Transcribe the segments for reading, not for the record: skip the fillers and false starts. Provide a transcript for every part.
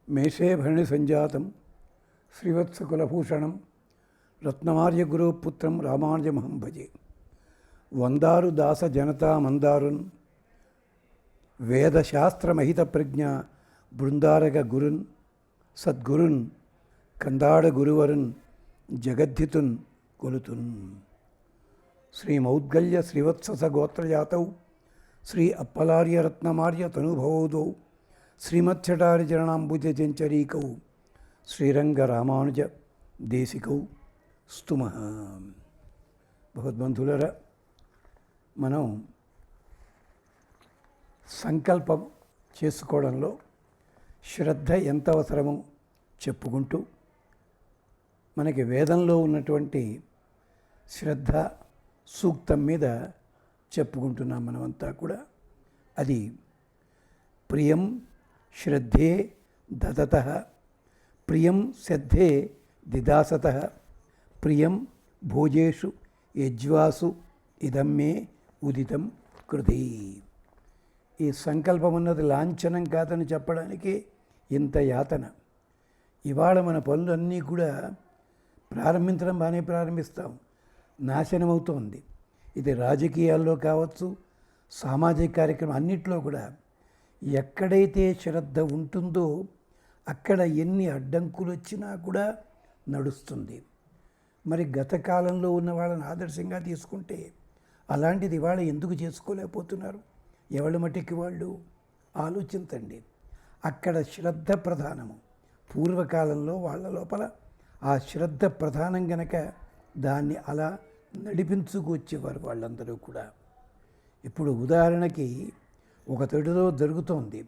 మేషే భరణి సంజాతం శ్రీవత్సకులభూషణం రత్నమార్యగురుపుత్రం రామానుజమహం భజే. వందారు దాస జనతా మందారున్ వేదశాస్త్రమహిత ప్రజ్ఞ బృందారగ గురున్ సద్గురున్ కందాడ గురువరున్ జగద్ధితున్ కొలుతున్. శ్రీ మౌద్గల్య శ్రీవత్సస గోత్రజాతౌ శ్రీ అప్పలార్య రత్నమార్య తనుభవౌదౌ శ్రీమచ్చటారి చరణాంబుజ చెంచరీకౌ శ్రీరంగ రామానుజ దేశికౌ స్తుమః. భగవద్బంధులరా, మనం సంకల్పం చేసుకోవడంలో శ్రద్ధ ఎంత అవసరమో చెప్పుకుంటూ మనకి వేదంలో ఉన్నటువంటి శ్రద్ధ సూక్తం మీద చెప్పుకుంటున్నాం మనమంతా కూడా. అది ప్రియం శ్రద్ధే దదతః, ప్రియం శ్రద్ధే దిదాసతః, ప్రియం భోజేషు యజ్వాసు ఇదం మే ఉదితం కృతి. ఈ సంకల్పం ఉన్నది లాంఛనం కాదని చెప్పడానికి ఇంత యాతన. ఇవాళ మన పనులన్నీ కూడా ప్రారంభించడం బాగానే ప్రారంభిస్తాం, నాశనం అవుతోంది. ఇది రాజకీయాల్లో కావచ్చు, సామాజిక కార్యక్రమం అన్నిట్లో కూడా ఎక్కడైతే శ్రద్ధ ఉంటుందో అక్కడ ఎన్ని అడ్డంకులు వచ్చినా కూడా నడుస్తుంది. మరి గత కాలంలో ఉన్న వాళ్ళని ఆదర్శంగా తీసుకుంటే అలాంటిది ఇవాళ ఎందుకు చేసుకోలేకపోతున్నారు? ఎవరి మట్టికి వాళ్ళు ఆలోచించండి. అక్కడ శ్రద్ధ ప్రధానము. పూర్వకాలంలో వాళ్ళ లోపల ఆ శ్రద్ధ ప్రధానం గనక దాన్ని అలా నడిపించుకు వచ్చేవారు వాళ్ళందరూ కూడా. ఇప్పుడు ఉదాహరణకి ఒక తొడిలో జరుగుతోంది,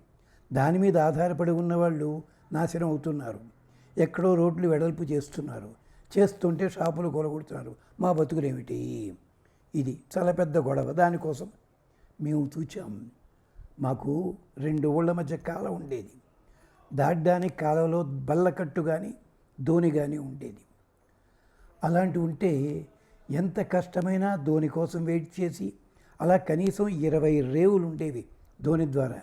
దాని మీద ఆధారపడి ఉన్నవాళ్ళు నాశనం అవుతున్నారు. ఎక్కడో రోడ్లు వెడల్పు చేస్తున్నారు, చేస్తుంటే షాపులు కొలగొడుతున్నారు. మా బతుకులేమిటి? ఇది చాలా పెద్ద గొడవ. దానికోసం మేము చూచాం. మాకు 2 ఊళ్ళ మధ్య కాలం ఉండేది. దాటడానికి కాలంలో బల్లకట్టు కానీ దోణి కానీ ఉండేది. అలాంటి ఉంటే ఎంత కష్టమైనా దోణి కోసం వెయిట్ చేసి అలా కనీసం 20 రేవులు ఉండేవి దోణి ద్వారా.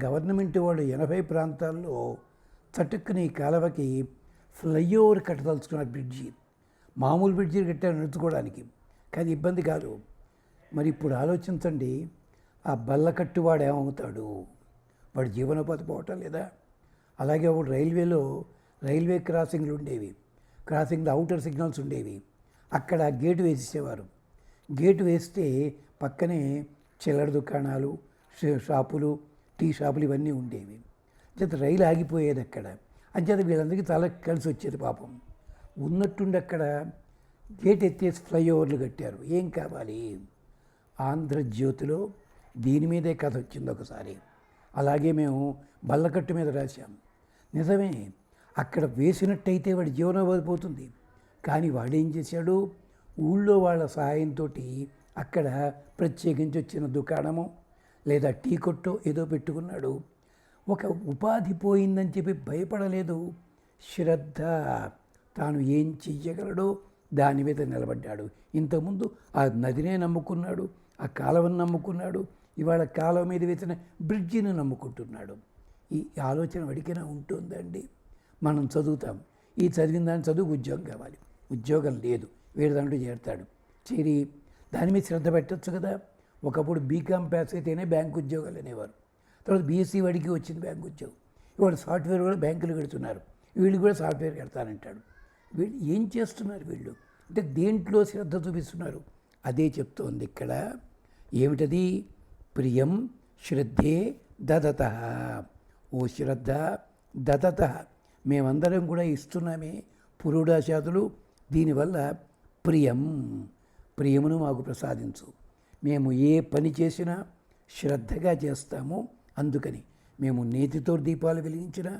గవర్నమెంట్ వాళ్ళు 80 ప్రాంతాల్లో చటుక్కుని ఈ కాలువకి ఫ్లైఓవర్ కట్టదలుచుకున్నారు. బ్రిడ్జి, మామూలు బ్రిడ్జి కట్టారు నడుచుకోవడానికి, కానీ ఇబ్బంది కాదు. మరి ఇప్పుడు ఆలోచించండి, ఆ బల్లకట్టు వాడు ఏమవుతాడు? వాడు జీవనోపాధి పోవటం లేదా? అలాగే ఒకటి రైల్వే క్రాసింగ్లు ఉండేవి, క్రాసింగ్ అవుటర్ సిగ్నల్స్ ఉండేవి. అక్కడ గేటు వేసేసేవారు. గేటు వేస్తే పక్కనే చిల్లర దుకాణాలు, షాపులు, టీ షాపులు ఇవన్నీ ఉండేవి. అంచేత రైలు ఆగిపోయేది అక్కడ. అంచేత వీళ్ళందరికీ చాలా కలిసి వచ్చేది పాపం. ఉన్నట్టుండి అక్కడ గేట్ ఎత్తేసి ఫ్లైఓవర్లు కట్టారు. ఏం కావాలి? ఆంధ్రజ్యోతిలో దీని మీదే కథ వచ్చింది ఒకసారి. అలాగే మేము బల్లకట్టు మీద రాశాం. నిజమే, అక్కడ వేసినట్టయితే వాడి జీవనోపాధి పోతుంది. కానీ వాడేం చేశాడు? ఊళ్ళో వాళ్ళ సహాయంతో అక్కడ ప్రత్యేకించి వచ్చిన దుకాణము లేదా టీ కొట్టో ఏదో పెట్టుకున్నాడు. ఒక ఉపాధి పోయిందని చెప్పి భయపడలేదు. శ్రద్ధ, తాను ఏం చెయ్యగలడో దాని మీద నిలబడ్డాడు. ఇంతకుముందు ఆ నదినే నమ్ముకున్నాడు, ఆ కాలువను నమ్ముకున్నాడు, ఇవాళ కాలువ మీద వేసిన బ్రిడ్జిని నమ్ముకుంటున్నాడు. ఈ ఆలోచన వాడికైనా ఉంటుందండి? మనం చదువుతాం, ఈ చదివిన దాన్ని చదువు ఉద్యోగం కావాలి, ఉద్యోగం లేదు, వేరే దాంట్లో చేరతాడు. చేరి దాని మీద శ్రద్ధ పెట్టచ్చు కదా. ఒకప్పుడు బీకామ్ పాస్ అయితేనే బ్యాంకు ఉద్యోగాలు అనేవారు. తర్వాత బీఎస్సీ వాడికి వచ్చింది బ్యాంకు ఉద్యోగం. ఇవాళ సాఫ్ట్వేర్ కూడా బ్యాంకులు కడుతున్నారు. వీళ్ళు కూడా సాఫ్ట్వేర్ కడతానంటాడు. వీళ్ళు ఏం చేస్తున్నారు? వీళ్ళు అంటే దేంట్లో శ్రద్ధ చూపిస్తున్నారు? అదే చెప్తోంది ఇక్కడ. ఏమిటది? ప్రియం శ్రద్ధే దదతః. ఓ శ్రద్ధ, దదతః, మేమందరం కూడా ఇస్తున్నామే పురుడాశాదులు. దీనివల్ల ప్రియమును మాకు ప్రసాదించు. మేము ఏ పని చేసినా శ్రద్ధగా చేస్తాము. అందుకని మేము నేతితో దీపాలు వెలిగించినా,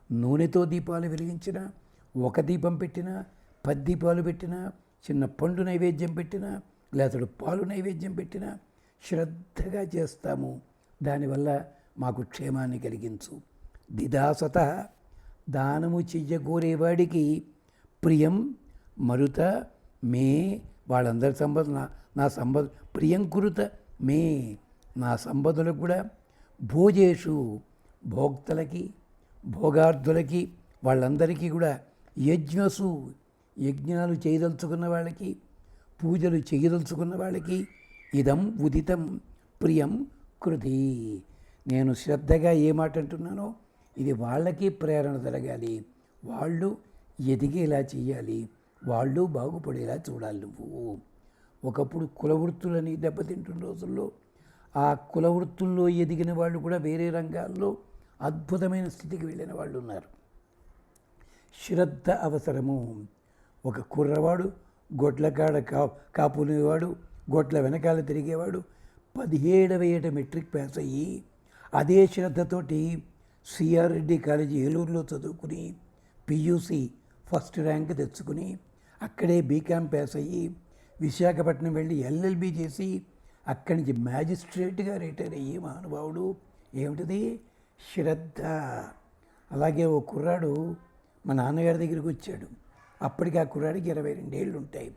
నూనెతో దీపాలు వెలిగించినా, ఒక దీపం పెట్టినా, 10 దీపాలు పెట్టినా, చిన్న పండు నైవేద్యం పెట్టినా, లేదా పాలు నైవేద్యం పెట్టినా శ్రద్ధగా చేస్తాము. దానివల్ల మాకు క్షేమాన్ని కలిగించు. దిదాసత, దానము చెయ్యగోరేవాడికి ప్రియం మరుత మే, వాళ్ళందరి సంపద నా సంపద ప్రియం కురుత మే, నా సంపదలకు కూడా భోజేషు, భోక్తలకి భోగార్థులకి వాళ్ళందరికీ కూడా యజ్ఞసు, యజ్ఞాలు చేయదలుచుకున్న వాళ్ళకి, పూజలు చేయదలుచుకున్న వాళ్ళకి ఇదం ఉదితం ప్రియం కృతి. నేను శ్రద్ధగా ఏ మాట అంటున్నానో ఇది వాళ్ళకి ప్రేరణ జరగాలి, వాళ్ళు ఎదిగేలా చేయాలి, వాళ్ళు బాగుపడేలా చూడాలి. నువ్వు ఒకప్పుడు కులవృత్తులని దెబ్బతింటున్న రోజుల్లో ఆ కులవృత్తుల్లో ఎదిగిన వాళ్ళు కూడా వేరే రంగాల్లో అద్భుతమైన స్థితికి వెళ్ళిన వాళ్ళు ఉన్నారు. శ్రద్ధ అవసరము. ఒక కుర్రవాడు గొడ్ల కాడ కాపునేవాడు, గొడ్ల వెనకాల తిరిగేవాడు 17వ ఏట మెట్రిక్ పాస్ అయ్యి అదే శ్రద్ధతోటి సిఆర్ రెడ్డి కాలేజీ ఏలూరులో చదువుకుని పియూసి ఫస్ట్ ర్యాంక్ తెచ్చుకుని అక్కడే బీకామ్ పాస్ అయ్యి విశాఖపట్నం వెళ్ళి ఎల్ఎల్బి చేసి అక్కడి నుంచి మ్యాజిస్ట్రేట్గా రిటైర్ అయ్యి మహానుభావుడు. ఏమిటిది? శ్రద్ధ. అలాగే ఓ కుర్రాడు మా నాన్నగారి దగ్గరికి వచ్చాడు. అప్పటికి ఆ కుర్రాడికి 22 ఏళ్ళు ఉంటాయి.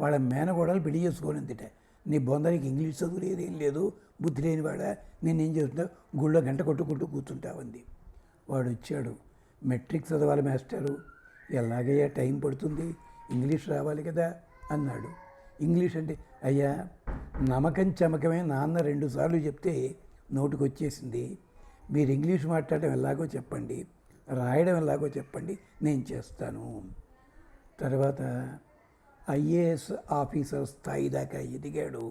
వాళ్ళ మేనగోడలు పెళ్లి చేసుకోనిందిట. నీ బొందరికి ఇంగ్లీష్ చదువు లేదు, ఏం లేదు, బుద్ధి లేని వాడ, నేనేం చేస్తున్నావు, గుళ్ళో గంట కొట్టుకుంటూ కూర్చుంటావంది. వాడు వచ్చాడు, మెట్రిక్ చదవాలి మాస్టరు. ఎలాగయ్యా, టైం పడుతుంది, ఇంగ్లీష్ రావాలి కదా అన్నాడు. ఇంగ్లీష్ అంటే, అయ్యా నమ్మకం చమకమే, నాన్న 2 సార్లు చెప్తే నోటికి వచ్చేసింది. మీరు ఇంగ్లీష్ మాట్లాడడం ఎలాగో చెప్పండి, రాయడం ఎలాగో చెప్పండి, నేను చేస్తాను. తర్వాత ఐఏఎస్ ఆఫీసర్ స్థాయి దాకా ఎదిగాడు.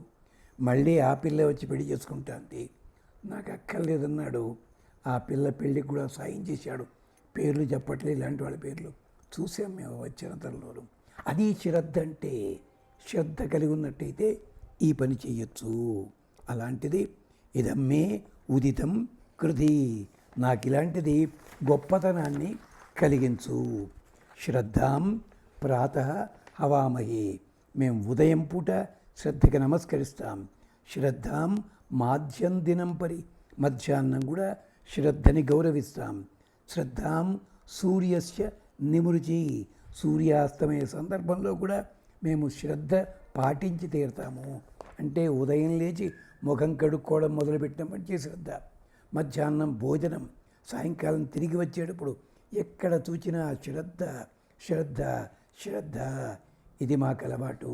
మళ్ళీ ఆ పిల్ల వచ్చి పెళ్లి చేసుకుంటాంది. నాకు అక్కర్లేదన్నాడు. ఆ పిల్ల పెళ్ళికి కూడా సాయం చేశాడు. పేర్లు చెప్పట్లేదు, ఇలాంటి వాళ్ళ పేర్లు చూసాం మేము వచ్చిన తరంలో. అది శ్రద్ధ అంటే. శ్రద్ధ కలిగి ఉన్నట్టయితే ఈ పని చేయొచ్చు. అలాంటిది ఇదమ్మే ఉదితం కృతి. నాకు ఇలాంటిది గొప్పతనాన్ని కలిగించు. శ్రద్ధాం ప్రాతః హవామహే. మేము ఉదయం పూట శ్రద్ధకి నమస్కరిస్తాం. శ్రద్ధాం మాధ్యం దినం మధ్యాహ్నం కూడా శ్రద్ధని గౌరవిస్తాం. శ్రద్ధాం సూర్యస్య నిమృచి. సూర్యాస్తమయ సందర్భంలో కూడా మేము శ్రద్ధ పాటించి తీరుతాము. అంటే ఉదయం లేచి ముఖం కడుక్కోవడం మొదలుపెట్టిన మంచి శ్రద్ధ, మధ్యాహ్నం భోజనం, సాయంకాలం తిరిగి వచ్చేటప్పుడు ఎక్కడ చూచినా శ్రద్ధ శ్రద్ధ శ్రద్ధ. ఇది మాకు అలవాటు.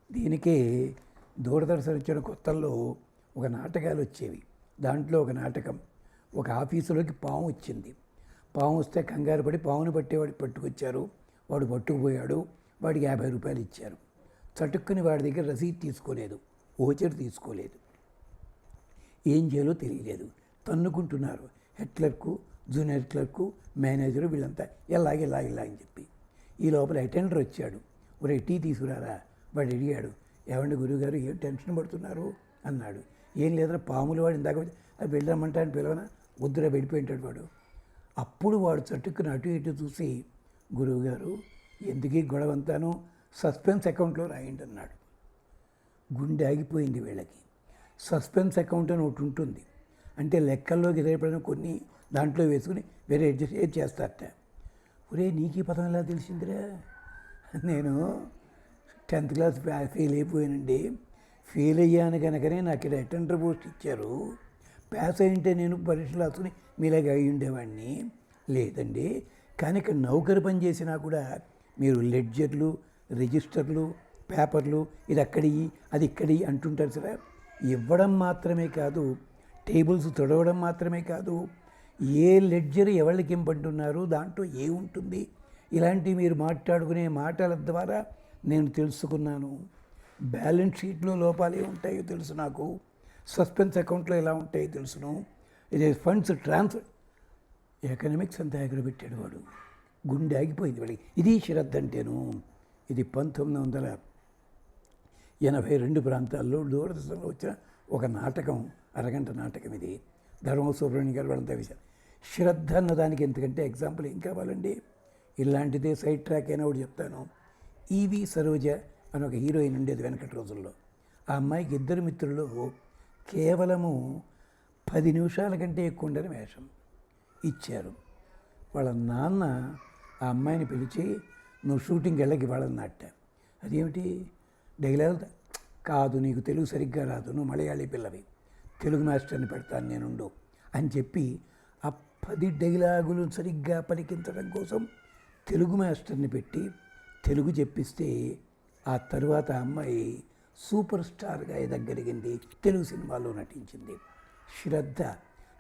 దీనికే దూరదర్శన్ వచ్చిన కొత్తల్లో ఒక నాటకాలు వచ్చేవి. దాంట్లో ఒక నాటకం, ఒక ఆఫీసులోకి పాము వచ్చింది. పాము వస్తే కంగారు పడి పాముని పట్టేవాడికి పట్టుకొచ్చారు. వాడు పట్టుకుపోయాడు. వాడికి 50 రూపాయలు ఇచ్చారు. చటుక్కుని వాడి దగ్గర రసీదు తీసుకోలేదు, ఓచర్ తీసుకోలేదు. ఏం చేయాలో తెలియలేదు. తన్నుకుంటున్నారు head clerk, junior clerk, manager, వీళ్ళంతా ఎలాగే అని చెప్పి. ఈ లోపల అటెండర్ వచ్చాడు. ఒరే టీ తీసుకురారా. వాడు అడిగాడు, ఏమండి గురువుగారు ఏం టెన్షన్ పడుతున్నారు అన్నాడు. ఏం లేదురా, పాములు వాడు ఇందాక అది వెళ్ళమంటాను పిలవనా, వద్దురా వెళ్ళిపోయింటాడు వాడు. అప్పుడు వాడు చట్టుకుని అటు ఇటు చూసి, గురువుగారు ఎందుకు ఈ గొడవ అంతాను, సస్పెన్స్ అకౌంట్లో రాయండి అన్నాడు. గుండె ఆగిపోయింది వీళ్ళకి. సస్పెన్స్ అకౌంట్ అని ఒకటి ఉంటుంది. అంటే లెక్కల్లోకి రేపడిన కొన్ని దాంట్లో వేసుకుని వేరే అడ్జస్ట్ చేస్తారట. ఒరే నీకు ఈ పదం ఎలా తెలిసిందిరా? నేను 10th క్లాస్ ఫెయిల్ అయిపోయానండి. ఫెయిల్ అయ్యాను కనుకనే నాకు ఇక్కడ అటెండర్ పోస్ట్ ఇచ్చారు. పాస్ అయింటే నేను పరీక్షలు రాసుకుని మీలాగా అయి ఉండేవాడిని. లేదండి, కానీ ఇక్కడ నౌకరు పని చేసినా కూడా మీరు లెడ్జర్లు, రిజిస్టర్లు, పేపర్లు, ఇది అక్కడి అది ఇక్కడి అంటుంటారు సార్. ఇవ్వడం మాత్రమే కాదు, టేబుల్స్ తొడవడం మాత్రమే కాదు, ఏ లెడ్జర్ ఎవరికి ఇంపంటున్నారు, దాంట్లో ఏముంటుంది, ఇలాంటివి మీరు మాట్లాడుకునే మాటల ద్వారా నేను తెలుసుకున్నాను. బ్యాలెన్స్ షీట్లో లోపాలు ఏముంటాయో తెలుసు నాకు. సస్పెన్స్ అకౌంట్లో ఎలా ఉంటాయో తెలుసును. ఇది ఫండ్స్ ట్రాన్స్ఫర్, ఎకనామిక్స్ అంతా ఎగరబెట్టాడు వాడు. గుండె ఆగిపోయింది వాడికి. ఇది శ్రద్ధ అంటేను. ఇది 1982 ప్రాంతాల్లో దూరదర్శన్లో వచ్చిన ఒక నాటకం, అరగంట నాటకం. ఇది ధర్మ సుబ్రహ్మణ్యం గారు వాళ్ళంతా విషయాలు. శ్రద్ధ అన్నదానికి ఎందుకంటే ఎగ్జాంపుల్ ఏం కావాలండి, ఇలాంటిదే సైడ్ ట్రాక్ అయినా ఒకటి చెప్తాను. ఈవి సరోజ అని ఒక హీరోయిన్ ఉండేది వెనకటి రోజుల్లో. ఆ అమ్మాయికి 2 మిత్రులు కేవలము 10 నిమిషాల కంటే ఎక్కువ ఉండని వేషం ఇచ్చారు. వాళ్ళ నాన్న ఆ అమ్మాయిని పిలిచి, నువ్వు షూటింగ్కి వెళ్ళకి వాళ్ళన్నట్ట. అదేమిటి డైలాగ్ కాదు, నీకు తెలుగు సరిగ్గా రాదు, నువ్వు మలయాళీ పిల్లవి, తెలుగు మాస్టర్ని పెడతాను నేనుండు అని చెప్పి 10 డైలాగులు సరిగ్గా పలికించడం కోసం తెలుగు మాస్టర్ని పెట్టి తెలుగు చెప్పిస్తే ఆ తరువాత అమ్మాయి సూపర్ స్టార్గా ఎదగలిగింది, తెలుగు సినిమాలో నటించింది. శ్రద్ధ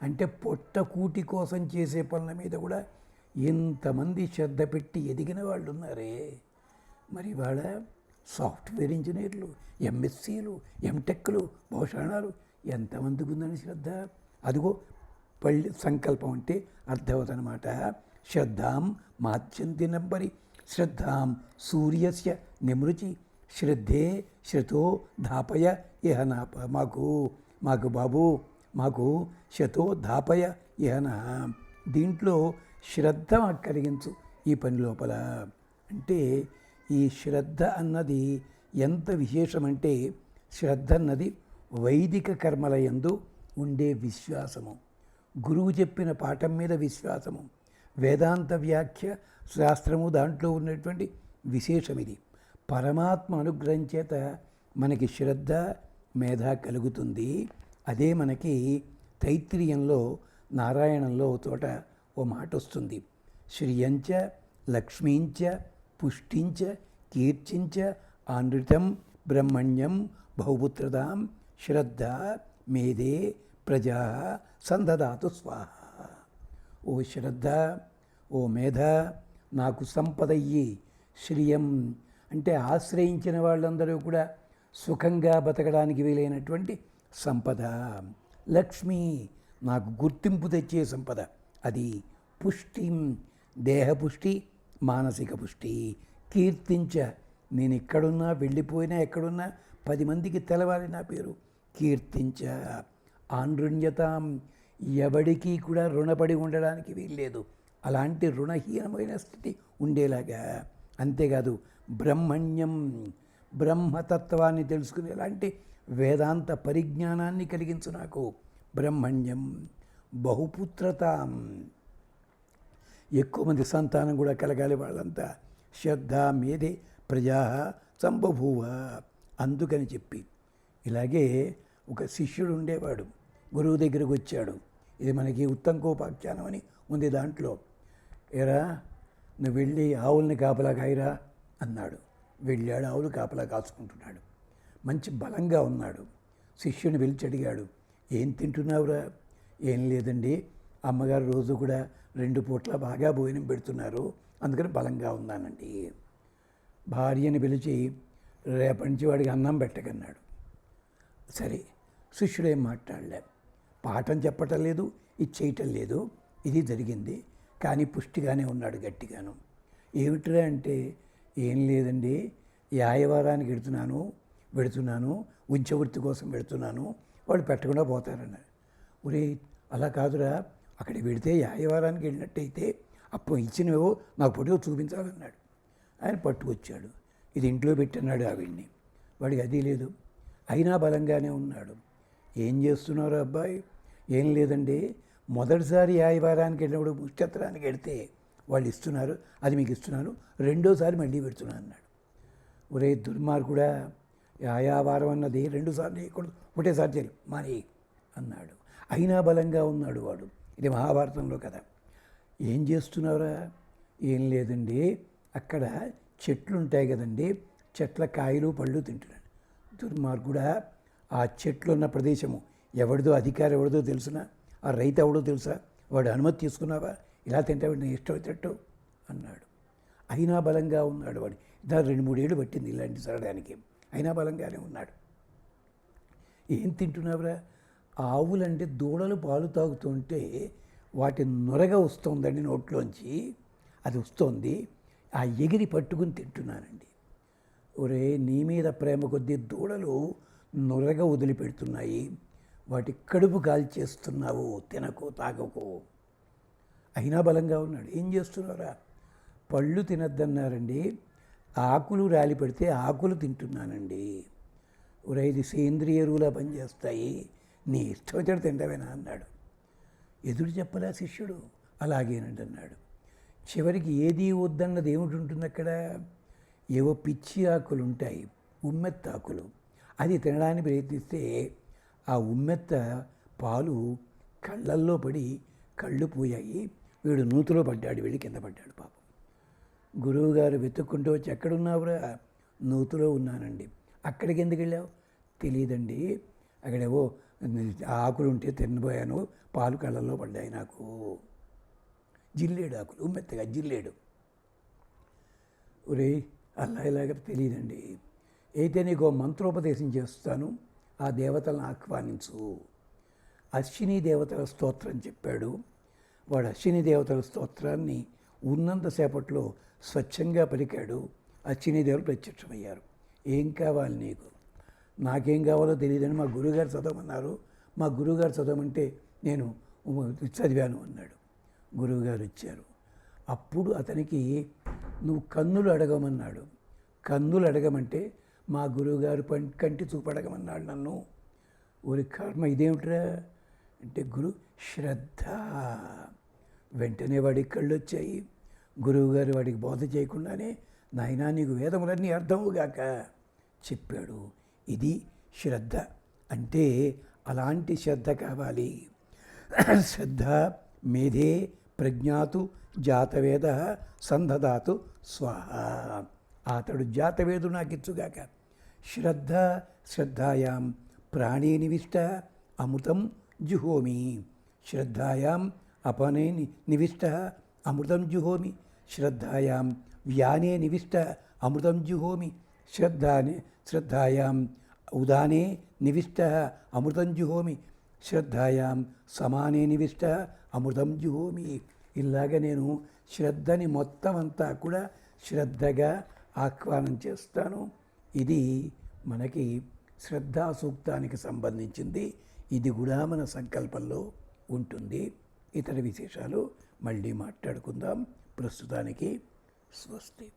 అంటే పొట్టకూటి కోసం చేసే పనుల మీద కూడా ఎంతమంది శ్రద్ధ పెట్టి ఎదిగిన వాళ్ళు ఉన్నారే. మరి వాళ్ళ సాఫ్ట్వేర్ ఇంజనీర్లు, ఎంఎస్సీలు, ఎంటెక్లు, భూషణాలు ఎంతమందికి ఉందని శ్రద్ధ. అదిగో సంకల్పం అంటే అర్థమవుతనమాట. శ్రద్ధాం మాత్యంతి నంబరి శ్రద్ధాం సూర్యస్య నిమృచి శ్రద్ధే శ్రతో ధాపయ ఇహ నాప. మాకు బాబు మాకు శతో ధాపయ ఇహన. దీంట్లో శ్రద్ధ మాకు కలిగించు ఈ పని లోపల. అంటే ఈ శ్రద్ధ అన్నది ఎంత విశేషమంటే శ్రద్ధ అన్నది వైదిక కర్మల యందు ఉండే విశ్వాసము, గురువు చెప్పిన పాఠం మీద విశ్వాసము, వేదాంత వ్యాఖ్య శాస్త్రము దాంట్లో ఉన్నటువంటి విశేషం ఇది. పరమాత్మ అనుగ్రహం చేత మనకి శ్రద్ధ మేధ కలుగుతుంది. అదే మనకి తైత్తిరీయంలో నారాయణంలో చోట ఓ మాట వస్తుంది. శ్రియంచ లక్ష్మీంచ పుష్టించ కీర్తించ ఆనృతం బ్రహ్మణ్యం బహుపుత్రదాం శ్రద్ధ మేధే ప్రజా సందదాతు స్వాహ. ఓ శ్రద్ధ, ఓ మేధ, నాకు సంపదయ్యి, శ్రియం అంటే ఆశ్రయించిన వాళ్ళందరూ కూడా సుఖంగా బతకడానికి వీలైనటువంటి సంపద, లక్ష్మి నాకు గుర్తింపు తెచ్చే సంపద, అది పుష్టిం దేహపుష్టి మానసిక పుష్టి, కీర్తించ నేను ఎక్కడున్నా వెళ్ళిపోయినా ఎక్కడున్నా 10 మందికి తెలవాలి నా పేరు, కీర్తించ ఆనృణ్యతాం ఎవడికి కూడా రుణపడి ఉండడానికి వీల్లేదు, అలాంటి రుణహీనమైన స్థితి ఉండేలాగా. అంతేకాదు బ్రహ్మణ్యం బ్రహ్మతత్వాన్ని తెలుసుకునేలాంటి వేదాంత పరిజ్ఞానాన్ని కలిగించు నాకు, బ్రహ్మణ్యం బహుపుత్రతాం ఎక్కువ మంది సంతానం కూడా కలగాలి వాళ్ళంతా, శ్రద్ధ మేధే ప్రజా సంబభూవ. అందుకని చెప్పి ఇలాగే ఒక శిష్యుడు ఉండేవాడు, గురువు దగ్గరకు వచ్చాడు. ఇది మనకి ఉత్తంకోపాఖ్యానం అని ఉంది దాంట్లో. ఏరా నువ్వు వెళ్ళి ఆవుల్ని కాపలా కాయరా అన్నాడు. వెళ్ళాడు, ఆవులు కాపలా కాచుకుంటున్నాడు. మంచి బలంగా ఉన్నాడు. శిష్యుని పిలిచి అడిగాడు, ఏం తింటున్నావురా? ఏం లేదండి, అమ్మగారు రోజు కూడా 2 పూట్ల బాగా భోజనం పెడుతున్నారు, అందుకని బలంగా ఉన్నానండి. భార్యని పిలిచి రేపటి నుంచి వాడికి అన్నం పెట్టకన్నాడు. సరే, శిష్యుడేం మాట్లాడలే, పాఠం చెప్పటం లేదు, ఇది చేయటం లేదు, ఇది జరిగింది. కానీ పుష్టిగానే ఉన్నాడు, గట్టిగాను. ఏమిట్రా అంటే, ఏం లేదండి, యాయవారానికి వెడుతున్నాను ఉంచవృత్తి కోసం వెడుతున్నాను, వాడు పెట్టకుండా పోతారన్నారు. ఒరే అలా కాదురా, అక్కడికి వెడితే యాయవారానికి వెళ్ళినట్టయితే అప్పుడు ఇచ్చినవో నాకు పట్టుకు చూపించాలన్నాడు. ఆయన పట్టుకొచ్చాడు. ఇది ఇంట్లో పెట్టన్నాడు ఆవిడ్ని. వాడికి అది లేదు, అయినా బలంగానే ఉన్నాడు. ఏం చేస్తున్నారు అబ్బాయి? ఏం లేదండి, మొదటిసారి యాయవారానికి వెళ్ళినప్పుడు ముష్టత్రానికి వెడితే వాళ్ళు ఇస్తున్నారు, అది మీకు ఇస్తున్నాను, రెండోసారి మళ్ళీ పెడుతున్నాను అన్నాడు. ఒరే దుర్మార్గుడా, యాయావారం అన్నది 2 సార్లు చేయకూడదు, ఒకటేసారి చేయాలి మాని అన్నాడు. అయినా బలంగా ఉన్నాడు వాడు. ఇది మహాభారతంలో కదా. ఏం చేస్తున్నావురా? ఏం లేదండి, అక్కడ చెట్లు ఉంటాయి కదండి, చెట్ల కాయలు పళ్ళు తింటున్నాడు. దుర్మార్గుడా, ఆ చెట్లు ఉన్న ప్రదేశము ఎవరిదో, అధికారి ఎవరిదో తెలుసునా? ఆ రైతు ఎవడో తెలుసా? వాడు అనుమతి తీసుకున్నావా? ఇలా తింటావు, నేను ఇష్టం వచ్చేట్టు అన్నాడు. అయినా బలంగా ఉన్నాడు వాడు. ఇలా 2-3 ఏళ్ళు పట్టింది ఇలాంటి సరడానికి, అయినా బలంగానే ఉన్నాడు. ఏం తింటున్నావురా? ఆవులంటే దూడలు పాలు తాగుతుంటే వాటి నొరగ వస్తుందండి నోట్లోంచి, అది వస్తుంది, ఆ ఎగిరి పట్టుకుని తింటున్నానండి. ఒరే నీ మీద ప్రేమ కొద్దీ దూడలు నొరగ వదిలిపెడుతున్నాయి, వాటి కడుపు కాల్చేస్తున్నావు, తినకు తాగకు. అయినా బలంగా ఉన్నాడు. ఏం చేస్తున్నారా? పళ్ళు తినద్దన్నారండి, ఆకులు రాలి పెడితే ఆకులు తింటున్నానండి. ఒరే ఇది సేంద్రియ ఎరువులా పనిచేస్తాయి, నీ ఇష్టం వచ్చాడు తింటావేనా అన్నాడు. ఎదురు చెప్పలే శిష్యుడు. అలాగేనండి అన్నాడు. చివరికి ఏది వద్దన్నది ఏమిటి ఉంటుంది అక్కడ? ఏవో పిచ్చి ఆకులు ఉంటాయి, ఉమ్మెత్త ఆకులు. అది తినడానికి ప్రయత్నిస్తే ఆ ఉమ్మెత్త పాలు కళ్ళల్లో పడి కళ్ళు పోయాయి. వీడు నూతిలో పడ్డాడు, వెళ్ళి కింద పడ్డాడు పాపం. గురువుగారు వెతుక్కుంటూ వచ్చి, ఎక్కడున్నావురా? నూతిలో ఉన్నానండి. అక్కడికి ఎందుకు వెళ్ళావు? తెలియదండి, అక్కడేవో ఆకులు ఉంటే తినబోయాను, పాలు కళ్ళల్లో పడ్డాయి నాకు. జిల్లేడు ఆకులు, మెత్తగా జిల్లేడు. ఒరే అలా ఇలాగ తెలియదండి. అయితే నీకు మంత్రోపదేశం చేస్తాను, ఆ దేవతలను ఆహ్వానించు. అశ్విని దేవతల స్తోత్రం చెప్పాడు. వాడు అశ్విని దేవతల స్తోత్రాన్ని ఉన్నంతసేపట్లో స్వచ్ఛంగా పలికాడు. అశ్విని దేవతలు ప్రత్యక్షమయ్యారు. ఏం కావాలి నీకు? నాకేం కావాలో తెలియదని మా గురువుగారు చదవమన్నారు. మా గురువుగారు చదవమంటే నేను చదివాను అన్నాడు. గురువుగారు వచ్చారు. అప్పుడు అతనికి నువ్వు కన్నులు అడగమన్నాడు. కన్నులు అడగమంటే మా గురువుగారు కంటి చూపు అడగమన్నాడు నన్ను. ఊరి కర్మ ఇదేమిట్రా అంటే, శ్రద్ధ. వెంటనే వాడికి కళ్ళు వచ్చాయి. గురువుగారు వాడికి బోధ చేయకుండానే, నాయనా నీకు వేదములన్నీ అర్థముగాక చెప్పాడు. ఇది శ్రద్ధ అంటే. అలాంటి శ్రద్ధ కావాలి. శ్రద్ధ మేధే ప్రజ్ఞాతు జాతవేద సందదాతు స్వాహ. అతడు జాతవేదు నాకు ఇచ్చుగాక. శ్రద్ధాయాం ప్రాణే నివిష్ట అమృతం జుహోమి. శ్రద్ధాయాం అపనే నివిష్ట అమృతం జుహోమి. శ్రద్ధాయాం వ్యానే నివిష్ట అమృతం జుహోమి. శ్రద్ధాయాం ఉదానే నివిష్ట అమృతం జుహోమి. శ్రద్ధాయాం సమానే నివిష్ట అమృతం జుహోమి. ఇలాగ నేను శ్రద్ధని మొత్తం అంతా కూడా శ్రద్ధగా ఆహ్వానం చేస్తాను. ఇది మనకి శ్రద్ధా సూక్తానికి సంబంధించింది. ఇది కూడా మన సంకల్పంలో ఉంటుంది. ఇతర విశేషాలు మళ్ళీ మాట్లాడుకుందాం. ప్రస్తుతానికి స్వస్తి.